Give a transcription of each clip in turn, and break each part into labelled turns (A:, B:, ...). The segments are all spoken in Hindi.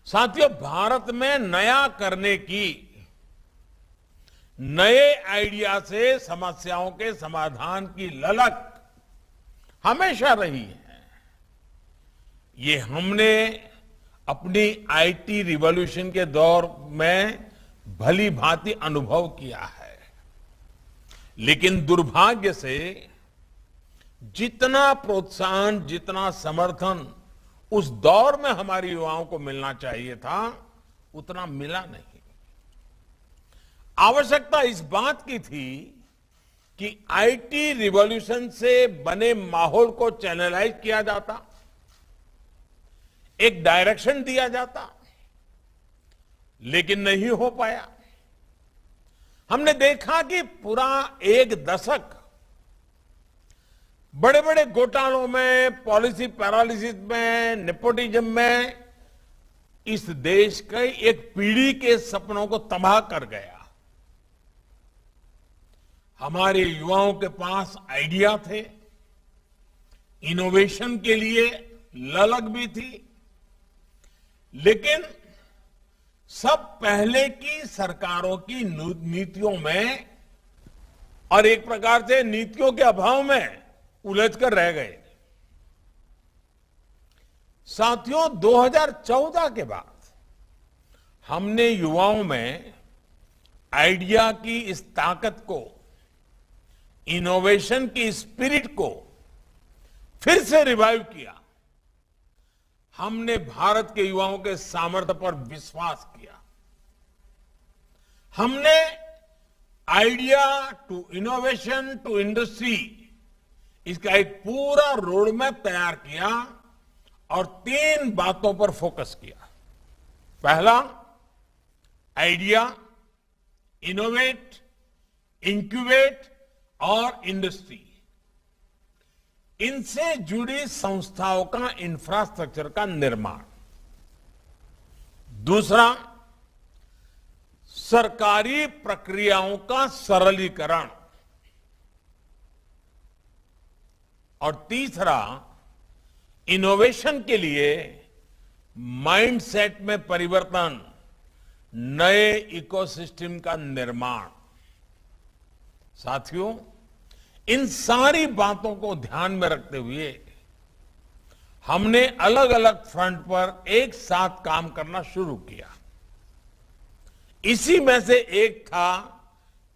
A: साथियों, भारत में नया करने की, नए आइडिया से समस्याओं के समाधान की ललक हमेशा रही है। ये हमने अपनी आईटी रिवॉल्यूशन के दौर में भली भांति अनुभव किया है। लेकिन दुर्भाग्य से जितना प्रोत्साहन, जितना समर्थन उस दौर में हमारे युवाओं को मिलना चाहिए था, उतना मिला नहीं। आवश्यकता इस बात की थी कि आईटी रिवॉल्यूशन से बने माहौल को चैनलाइज किया जाता, एक डायरेक्शन दिया जाता, लेकिन नहीं हो पाया। हमने देखा कि पूरा एक दशक बड़े बड़े घोटालों में, पॉलिसी पैरालिसिस में, नेपोटिज्म में इस देश के एक पीढ़ी के सपनों को तबाह कर गया। हमारे युवाओं के पास आइडिया थे, इनोवेशन के लिए ललक भी थी, लेकिन सब पहले की सरकारों की नीतियों में और एक प्रकार से नीतियों के अभाव में उलझ कर रह गए। साथियों, 2014 के बाद हमने युवाओं में आइडिया की इस ताकत को, इनोवेशन की स्पिरिट को फिर से रिवाइव किया। हमने भारत के युवाओं के सामर्थ्य पर विश्वास किया। हमने idea to innovation to industry, इसका एक पूरा रोड मैप तैयार किया और 3 बातों पर फोकस किया। पहला, आइडिया, इनोवेट, इंक्यूबेट और इंडस्ट्री। इनसे जुड़ी संस्थाओं का इंफ्रास्ट्रक्चर का निर्माण। दूसरा, सरकारी प्रक्रियाओं का सरलीकरण। और तीसरा, इनोवेशन के लिए माइंडसेट में परिवर्तन, नए इकोसिस्टम का निर्माण। साथियों, इन सारी बातों को ध्यान में रखते हुए हमने अलग अलग फ्रंट पर एक साथ काम करना शुरू किया। इसी में से एक था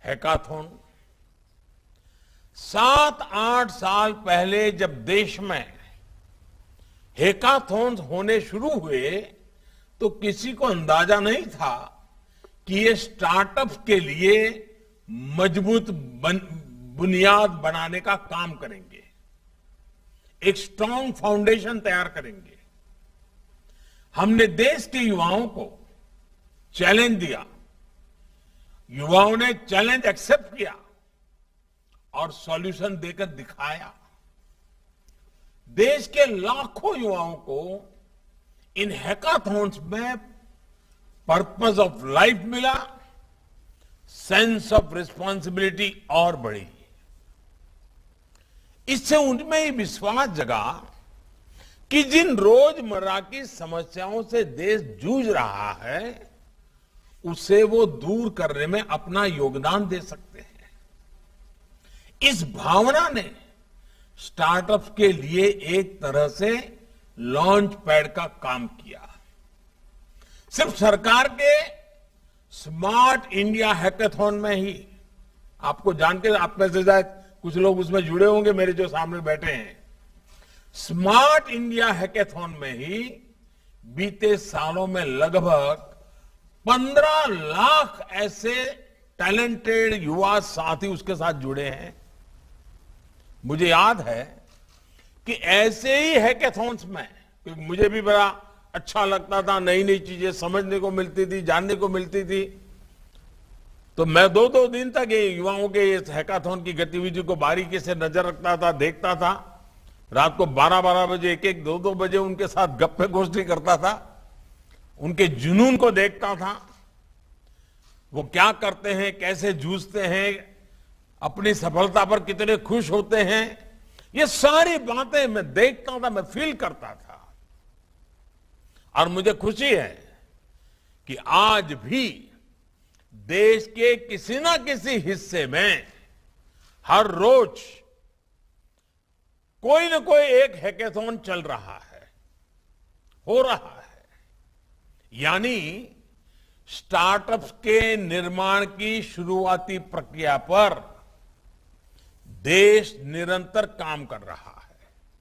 A: हैकाथॉन। 7-8 साल पहले जब देश में हैकाथॉन होने शुरू हुए तो किसी को अंदाजा नहीं था कि ये स्टार्टअप के लिए मजबूत बुनियाद बनाने का काम करेंगे, एक स्ट्रांग फाउंडेशन तैयार करेंगे। हमने देश के युवाओं को चैलेंज दिया, युवाओं ने चैलेंज एक्सेप्ट किया और सॉल्यूशन देकर दिखाया। देश के लाखों युवाओं को इन हैकाथॉन्स में पर्पस ऑफ लाइफ मिला, सेंस ऑफ रिस्पॉन्सिबिलिटी और बढ़ी। इससे उनमें ये विश्वास जगा कि जिन रोजमर्रा की समस्याओं से देश जूझ रहा है, उसे वो दूर करने में अपना योगदान दे सकते हैं। इस भावना ने स्टार्टअप के लिए एक तरह से लॉन्च पैड का काम किया। सिर्फ सरकार के स्मार्ट इंडिया हैकाथॉन में ही, आपको जानकर आप में से शायद कुछ लोग उसमें जुड़े होंगे, मेरे जो सामने बैठे हैं, स्मार्ट इंडिया हैकाथॉन में ही बीते सालों में लगभग 15 लाख ऐसे टैलेंटेड युवा साथी उसके साथ जुड़े हैं। मुझे याद है कि ऐसे ही हैकाथॉन्स में, क्योंकि मुझे भी बड़ा अच्छा लगता था, नई नई चीजें समझने को मिलती थी, जानने को मिलती थी, तो मैं 2-2 दिन तक ये युवाओं के इस हैकाथॉन की गतिविधि को बारीकी से नजर रखता था, देखता था। रात को 12-12 बजे, 1-1, 2-2 बजे उनके साथ गप्पे गोष्ठी करता था, उनके जुनून को देखता था, वो क्या करते हैं, कैसे जूझते हैं, अपनी सफलता पर कितने खुश होते हैं। ये सारी बातें मैं देखता था, मैं फील करता था। और मुझे खुशी है कि आज भी देश के किसी न किसी हिस्से में हर रोज कोई न कोई एक हैकेथॉन चल रहा है, हो रहा है। यानी स्टार्टअप्स के निर्माण की शुरुआती प्रक्रिया पर देश निरंतर काम कर रहा है।